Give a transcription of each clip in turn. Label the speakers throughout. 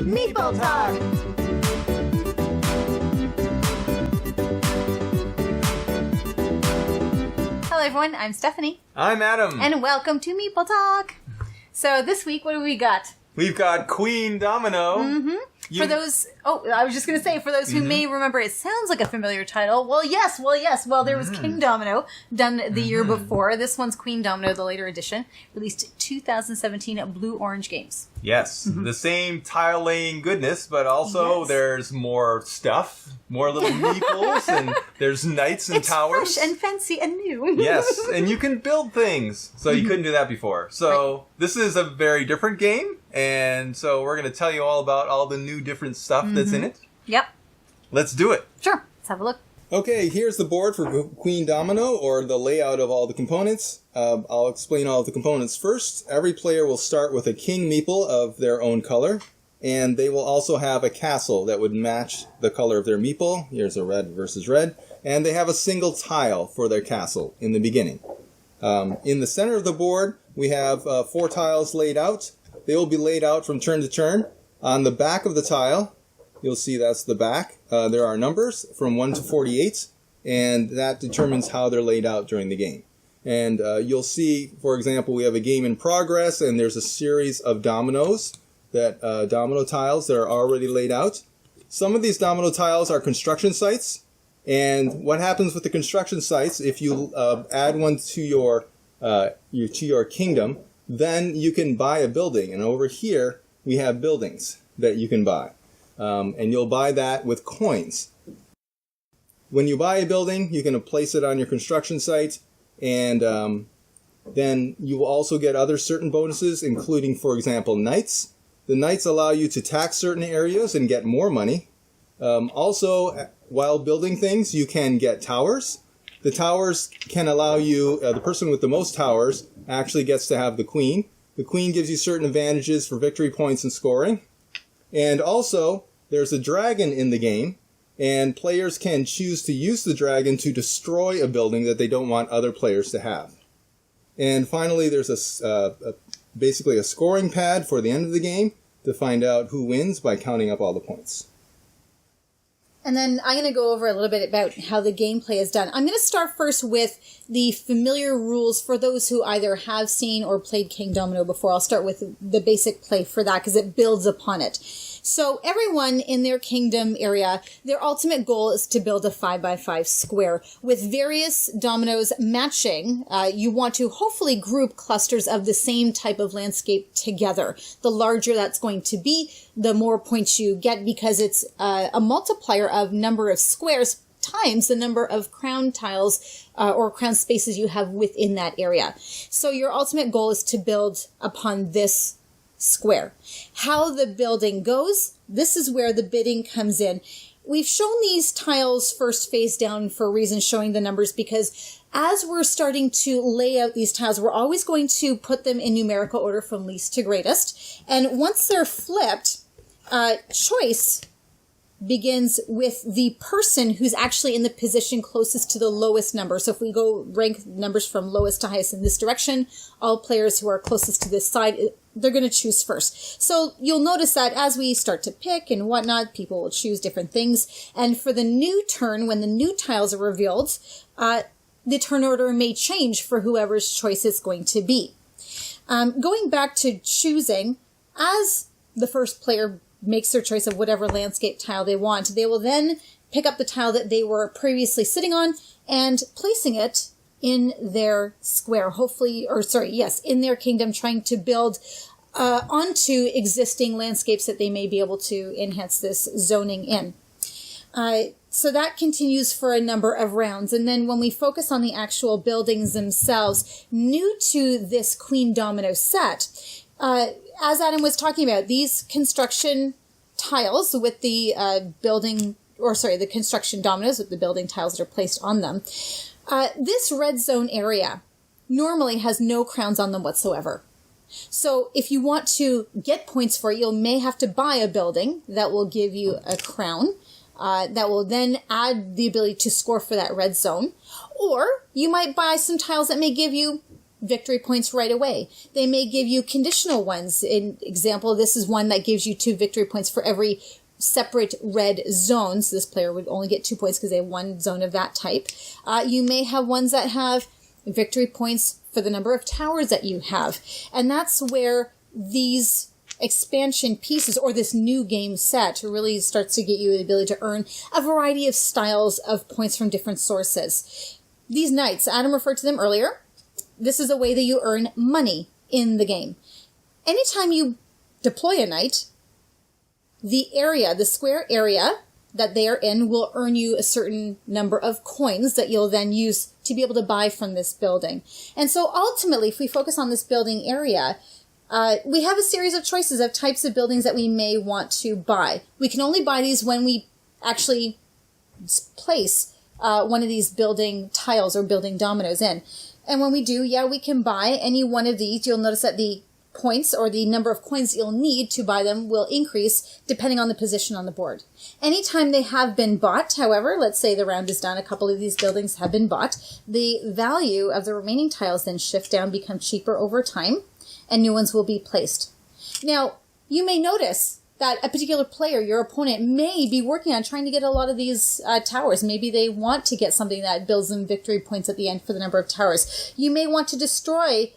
Speaker 1: Meeple Talk! Hello everyone, I'm Stephanie.
Speaker 2: I'm Adam.
Speaker 1: And welcome to Meeple Talk! So this week, what do we got?
Speaker 2: We've got Queendomino.
Speaker 1: Mm-hmm. For those who may remember, it sounds like a familiar title. Well, yes. There was Kingdomino, done the year before. This one's Queendomino, the later edition, released 2017 at Blue-Orange Games.
Speaker 2: Yes, the same tile-laying goodness, but also there's more stuff, more little meeples, and there's knights and towers.
Speaker 1: It's fresh and fancy and new.
Speaker 2: Yes, and you can build things, so you couldn't do that before. So this is a very different game, and so we're going to tell you all about all the new different stuff that's in it.
Speaker 1: Yep.
Speaker 2: Let's do it.
Speaker 1: Sure, let's have a look.
Speaker 3: Okay, here's the board for Queendomino, or the layout of all the components. I'll explain all of the components first. Every player will start with a king meeple of their own color, and they will also have a castle that would match the color of their meeple. Here's a red versus red. And they have a single tile for their castle in the beginning. In the center of the board, we have 4 tiles laid out. They will be laid out from turn to turn. On the back of the tile, you'll see that's the back. There are numbers from 1 to 48, and that determines how they're laid out during the game. And you'll see, for example, we have a game in progress, and there's a series of dominoes, domino tiles that are already laid out. Some of these domino tiles are construction sites, and what happens with the construction sites, if you add one to your kingdom, then you can buy a building. And over here, we have buildings that you can buy. And you'll buy that with coins. When you buy a building, you can place it on your construction site, and then you will also get other certain bonuses, including, for example, knights. The knights allow you to tax certain areas and get more money. Also, while building things, you can get towers. The towers can allow you, the person with the most towers actually gets to have the queen. The queen gives you certain advantages for victory points and scoring. And also, there's a dragon in the game, and players can choose to use the dragon to destroy a building that they don't want other players to have. And finally, there's basically a scoring pad for the end of the game to find out who wins by counting up all the points.
Speaker 1: And then I'm going to go over a little bit about how the gameplay is done. I'm going to start first with the familiar rules for those who either have seen or played Kingdomino before. I'll start with the basic play for that because it builds upon it. So everyone in their kingdom area, their ultimate goal is to build a 5x5 square with various dominoes matching. You want to hopefully group clusters of the same type of landscape together. The larger that's going to be, the more points you get because it's a multiplier of number of squares times the number of crown tiles or crown spaces you have within that area. So your ultimate goal is to build upon this square. How the building goes, this is where the bidding comes in. We've shown these tiles first face down for a reason, showing the numbers, because as we're starting to lay out these tiles, we're always going to put them in numerical order from least to greatest. And once they're flipped, choice begins with the person who's actually in the position closest to the lowest number. So if we go rank numbers from lowest to highest in this direction, all players who are closest to this side, they're going to choose first. So you'll notice that as we start to pick and whatnot, people will choose different things. And for the new turn, when the new tiles are revealed, the turn order may change for whoever's choice it's going to be. Going back to choosing, as the first player makes their choice of whatever landscape tile they want, they will then pick up the tile that they were previously sitting on and placing it in their square, in their kingdom, trying to build onto existing landscapes that they may be able to enhance this zoning in. So that continues for a number of rounds. And then when we focus on the actual buildings themselves, new to this Queendomino set, as Adam was talking about, these construction tiles with the the construction dominoes with the building tiles that are placed on them, this red zone area normally has no crowns on them whatsoever. So if you want to get points for it, you may have to buy a building that will give you a crown. That will then add the ability to score for that red zone. Or you might buy some tiles that may give you victory points right away. They may give you conditional ones. In example, this is one that gives you 2 victory points for every separate red zone. So this player would only get 2 points because they have one zone of that type. You may have ones that have victory points for the number of towers that you have. And that's where these expansion pieces or this new game set really starts to get you the ability to earn a variety of styles of points from different sources. These knights, Adam referred to them earlier. This is a way that you earn money in the game. Anytime you deploy a knight, the area, the square area that they are in will earn you a certain number of coins that you'll then use to be able to buy from this building. And so ultimately, if we focus on this building area, we have a series of choices of types of buildings that we may want to buy. We can only buy these when we actually place one of these building tiles or building dominoes in. And when we do, yeah, we can buy any one of these. You'll notice that the points or the number of coins you'll need to buy them will increase depending on the position on the board. Anytime they have been bought, however, let's say the round is done, a couple of these buildings have been bought, the value of the remaining tiles then shift down, become cheaper over time, and new ones will be placed. Now, you may notice that a particular player, your opponent, may be working on trying to get a lot of these towers. Maybe they want to get something that builds them victory points at the end for the number of towers. You may want to destroy,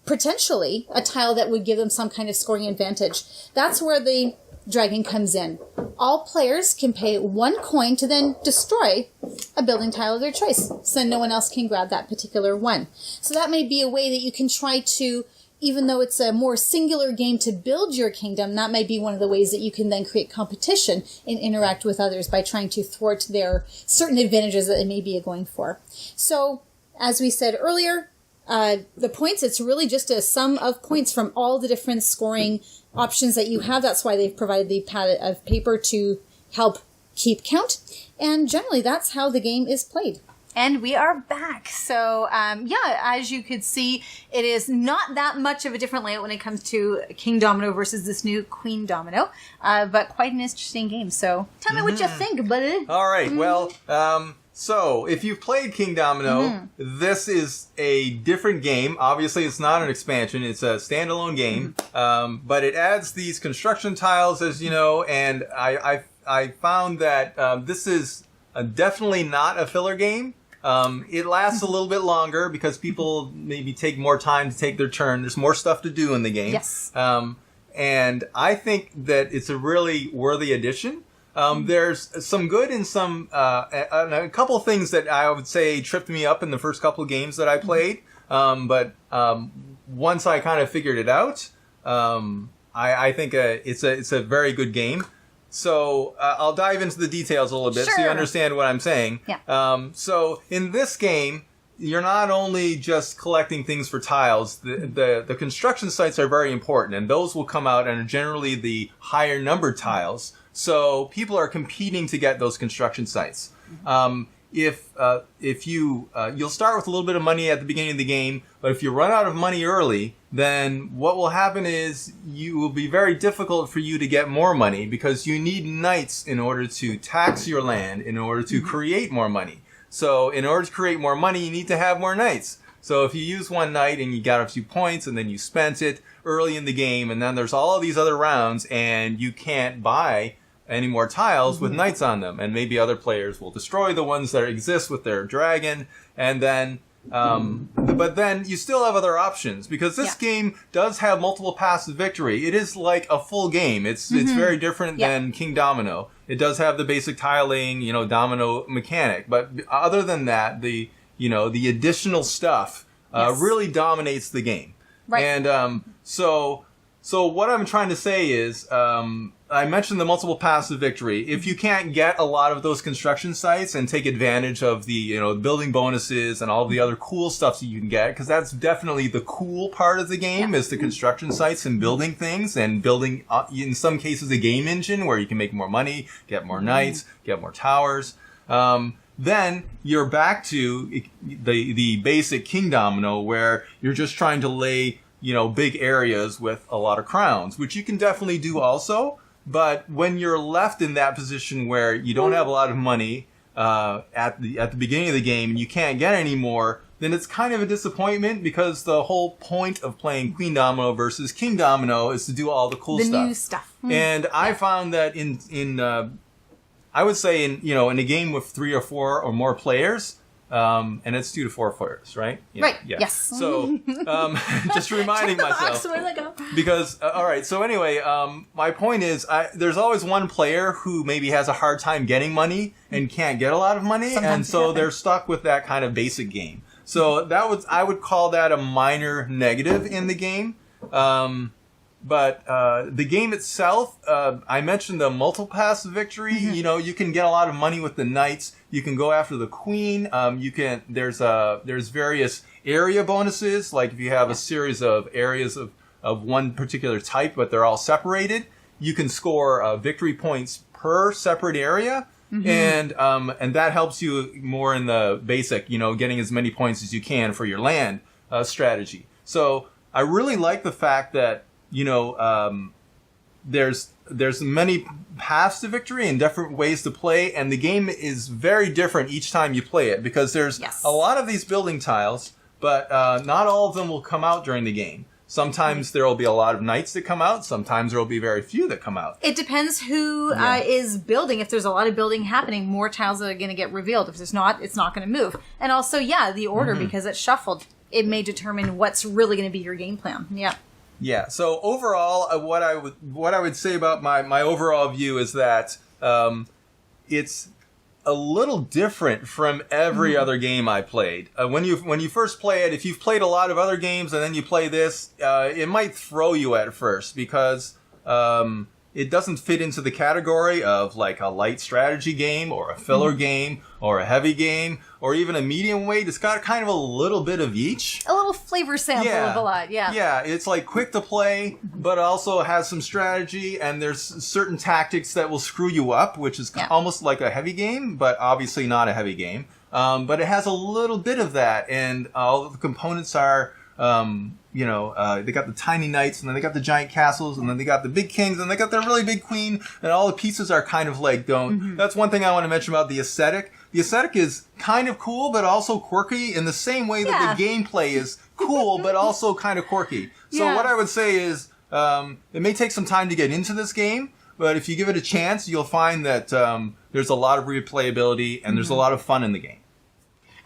Speaker 1: potentially, a tile that would give them some kind of scoring advantage. That's where the dragon comes in. All players can pay 1 coin to then destroy a building tile of their choice, so no one else can grab that particular one. So that may be a way that you can try to, even though it's a more singular game to build your kingdom, that might be one of the ways that you can then create competition and interact with others by trying to thwart their certain advantages that they may be going for. So, as we said earlier, the points, it's really just a sum of points from all the different scoring options that you have. That's why they've provided the pad of paper to help keep count. And generally, that's how the game is played.
Speaker 4: And we are back. So, yeah, as you could see, it is not that much of a different layout when it comes to Kingdomino versus this new Queendomino, but quite an interesting game. So, tell me what you think, buddy.
Speaker 2: All right. Well, so if you've played Kingdomino, this is a different game. Obviously, it's not an expansion. It's a standalone game. But it adds these construction tiles, as you know, and I found that this is definitely not a filler game. It lasts a little bit longer because people maybe take more time to take their turn. There's more stuff to do in the game.
Speaker 4: Yes.
Speaker 2: And I think that it's a really worthy addition. There's some good and some, a couple of things that I would say tripped me up in the first couple of games that I played. But once I kind of figured it out, I think it's a very good game. So I'll dive into the details a little bit so you understand what I'm saying.
Speaker 4: Yeah.
Speaker 2: So in this game, you're not only just collecting things for tiles. The construction sites are very important, and those will come out and are generally the higher numbered tiles. So people are competing to get those construction sites. If you'll start with a little bit of money at the beginning of the game, but if you run out of money early, then what will happen is you will be very difficult for you to get more money because you need knights in order to tax your land, in order to create more money. So in order to create more money, you need to have more knights. So if you use one knight and you got a few points and then you spent it early in the game, and then there's all of these other rounds and you can't buy any more tiles with knights on them, and maybe other players will destroy the ones that exist with their dragon, and then but then you still have other options because this game does have multiple paths of victory. It is like a full game. It's very different than Kingdomino. It does have the basic tiling, domino mechanic, but other than that, the additional stuff really dominates the game.
Speaker 4: Right.
Speaker 2: And so what I'm trying to say is, I mentioned the multiple paths of victory. If you can't get a lot of those construction sites and take advantage of the, building bonuses and all the other cool stuff that you can get, because that's definitely the cool part of the game is the construction sites and building things and building, in some cases, a game engine where you can make more money, get more knights, get more towers. Then you're back to the basic Kingdomino where you're just trying to lay big areas with a lot of crowns, which you can definitely do also. But when you're left in that position where you don't have a lot of money at the beginning of the game and you can't get any more, then it's kind of a disappointment, because the whole point of playing Queendomino versus Kingdomino is to do all the cool stuff.
Speaker 4: The new stuff.
Speaker 2: And I found that in I would say in a game with 3 or 4 or more players, and it's 2 to 4 players, right? Yeah,
Speaker 4: Right.
Speaker 2: yeah.
Speaker 4: Yes.
Speaker 2: So just reminding myself. Because all right. So anyway, my point is, there's always one player who maybe has a hard time getting money and can't get a lot but and so they're stuck with that kind of basic game. So I would call that a minor negative in the game. But the game itself, I mentioned the multiple pass victory. You can get a lot of money with the knights. You can go after the queen. There's various area bonuses, like if you have a series of areas of one particular type, but they're all separated, you can score victory points per separate area. And that helps you more in the basic, getting as many points as you can for your land strategy. So I really like the fact that there's many paths to victory and different ways to play, and the game is very different each time you play it, because there's a lot of these building tiles, but not all of them will come out during the game. Sometimes there will be a lot of knights that come out. Sometimes there will be very few that come out.
Speaker 4: It depends who is building. If there's a lot of building happening, more tiles are going to get revealed. If there's not, it's not going to move. And also, the order, because it's shuffled, it may determine what's really going to be your game plan. Yeah.
Speaker 2: Yeah. So overall, what I would say about my overall view is that it's a little different from every other game I played. When you first play it, if you've played a lot of other games and then you play this, it might throw you at first, because it doesn't fit into the category of like a light strategy game or a filler game or a heavy game or even a medium weight. It's got kind of a little bit of each.
Speaker 4: A little flavor sample of a lot,
Speaker 2: Yeah, it's like quick to play, but also has some strategy, and there's certain tactics that will screw you up, which is almost like a heavy game, but obviously not a heavy game. But it has a little bit of that, and all the components are... they got the tiny knights, and then they got the giant castles, and then they got the big kings, and they got the really big queen, and all the pieces are kind of like That's one thing I want to mention about the aesthetic. The aesthetic is kind of cool, but also quirky in the same way that the gameplay is cool, but also kind of quirky. So what I would say is, it may take some time to get into this game, but if you give it a chance, you'll find that there's a lot of replayability, and there's a lot of fun in the game.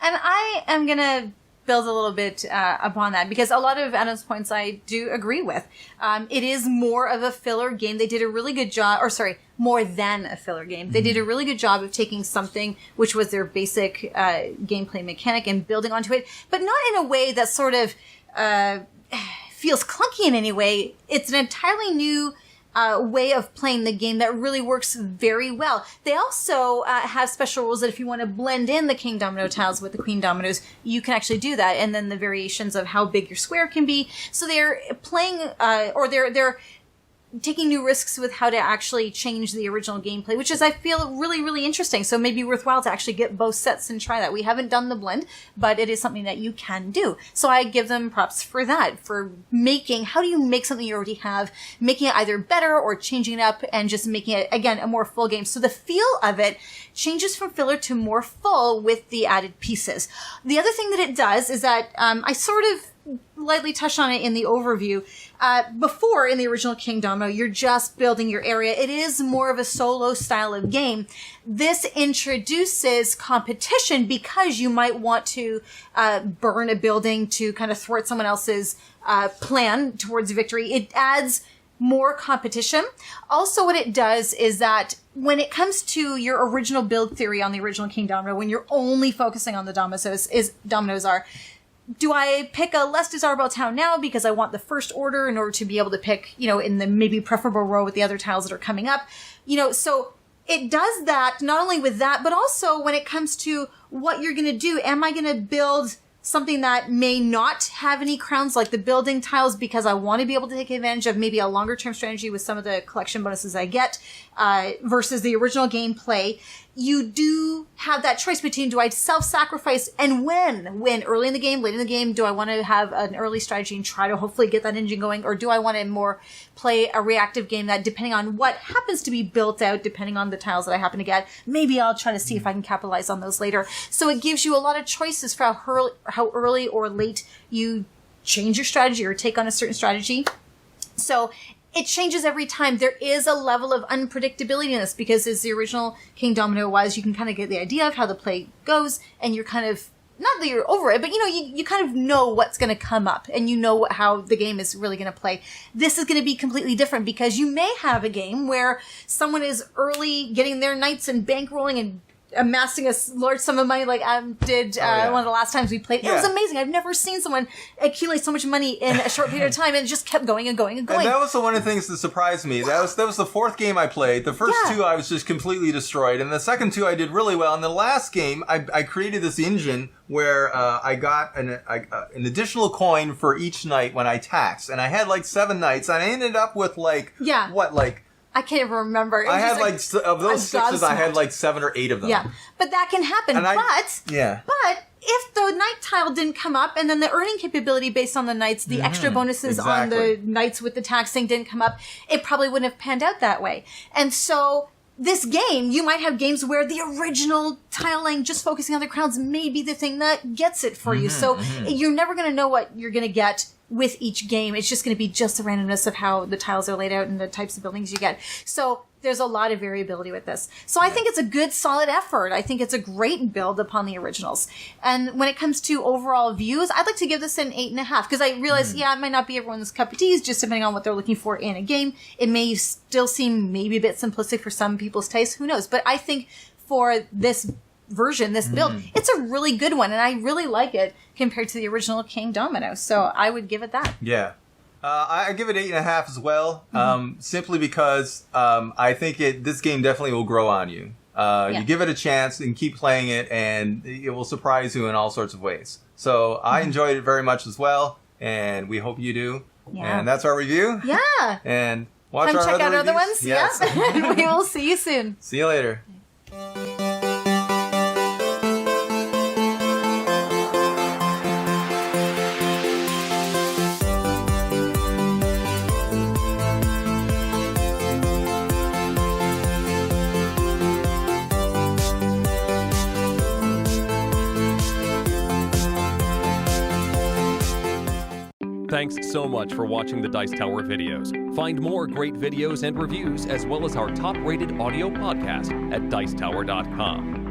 Speaker 4: And I am going to build a little bit upon that, because a lot of Adam's points I do agree with. It is more of a filler game. They did a really good job, more than a filler game. They did a really good job of taking something which was their basic gameplay mechanic and building onto it, but not in a way that sort of feels clunky in any way. It's an entirely new way of playing the game that really works very well. They also have special rules that if you want to blend in the Kingdomino tiles with the Queendominos, you can actually do that, and then the variations of how big your square can be. So they're playing, they're taking new risks with how to actually change the original gameplay, which is, I feel, really, really interesting. So maybe worthwhile to actually get both sets and try that. We haven't done the blend, but it is something that you can do. So I give them props for that, for how do you make something you already have, making it either better or changing it up and just making it, again, a more full game. So the feel of it changes from filler to more full with the added pieces. The other thing that it does is that I sort of lightly touched on it in the overview. Before, in the original Kingdomino, you're just building your area. It is more of a solo style of game. This introduces competition because you might want to burn a building to kind of thwart someone else's plan towards victory. It adds more competition. Also, what it does is that when it comes to your original build theory on the original Kingdomino, when you're only focusing on the dominoes are, do I pick a less desirable town now because I want the first order in order to be able to pick, in the maybe preferable row with the other tiles that are coming up? So it does that not only with that, but also when it comes to what you're going to do. Am I going to build something that may not have any crowns, like the building tiles, because I want to be able to take advantage of maybe a longer term strategy with some of the collection bonuses I get, versus the original gameplay? you do have that choice between, do I self-sacrifice and win early in the game, late in the game? Do I want to have an early strategy and try to hopefully get that engine going? Or do I want to more play a reactive game that, depending on what happens to be built out, depending on the tiles that I happen to get, maybe I'll try to see if I can capitalize on those later. So it gives you a lot of choices for how early or late you change your strategy or take on a certain strategy. So it changes every time. There is a level of unpredictability in this because as the original Kingdomino was, you can kind of get the idea of how the play goes, and you're kind of, not that you're over it, but you kind of know what's going to come up, and you know how the game is really going to play. This is going to be completely different because you may have a game where someone is early getting their knights and bankrolling and amassing a large sum of money like one of the last times we played. It was amazing. I've never seen someone accumulate so much money in a short period of time, and it just kept going and going and going.
Speaker 2: And that was one of the things that surprised me. That was the fourth game I played. The first two I was just completely destroyed, and the second two I did really well. And the last game, I created this engine where I got an additional coin for each knight when I taxed, and I had like 7 knights, and I ended up with
Speaker 4: I can't even remember.
Speaker 2: I had of those 6s, I had like 7 or 8 of them.
Speaker 4: Yeah, but that can happen. But if the knight tile didn't come up, and then the earning capability based on the knights, the extra bonuses on the knights with the taxing didn't come up, it probably wouldn't have panned out that way. And so this game, you might have games where the original tiling, just focusing on the crowns, may be the thing that gets it for you. So you're never going to know what you're going to get with each game. It's just going to be just the randomness of how the tiles are laid out and the types of buildings you get. So there's a lot of variability with this. So I think it's a good, solid effort. I think it's a great build upon the originals. And when it comes to overall views, I'd like to give this an 8.5 because I realize, it might not be everyone's cup of tea, just depending on what they're looking for in a game. It may still seem maybe a bit simplistic for some people's taste. Who knows? But I think for this version, this build, it's a really good one, and I really like it compared to the original Kingdomino. So I would give it that.
Speaker 2: Yeah. I give it 8.5 as well, simply because I think this game definitely will grow on you. You give it a chance and keep playing it, and it will surprise you in all sorts of ways. So I enjoyed it very much as well, and we hope you do. Yeah. And that's our review.
Speaker 4: Yeah.
Speaker 2: And watch
Speaker 4: Come
Speaker 2: our
Speaker 4: check out
Speaker 2: reviews.
Speaker 4: other ones.
Speaker 2: Yes.
Speaker 4: Yeah. And we will see you soon.
Speaker 2: See you later.
Speaker 5: Thanks so much for watching the Dice Tower videos. Find more great videos and reviews, as well as our top-rated audio podcast at Dicetower.com.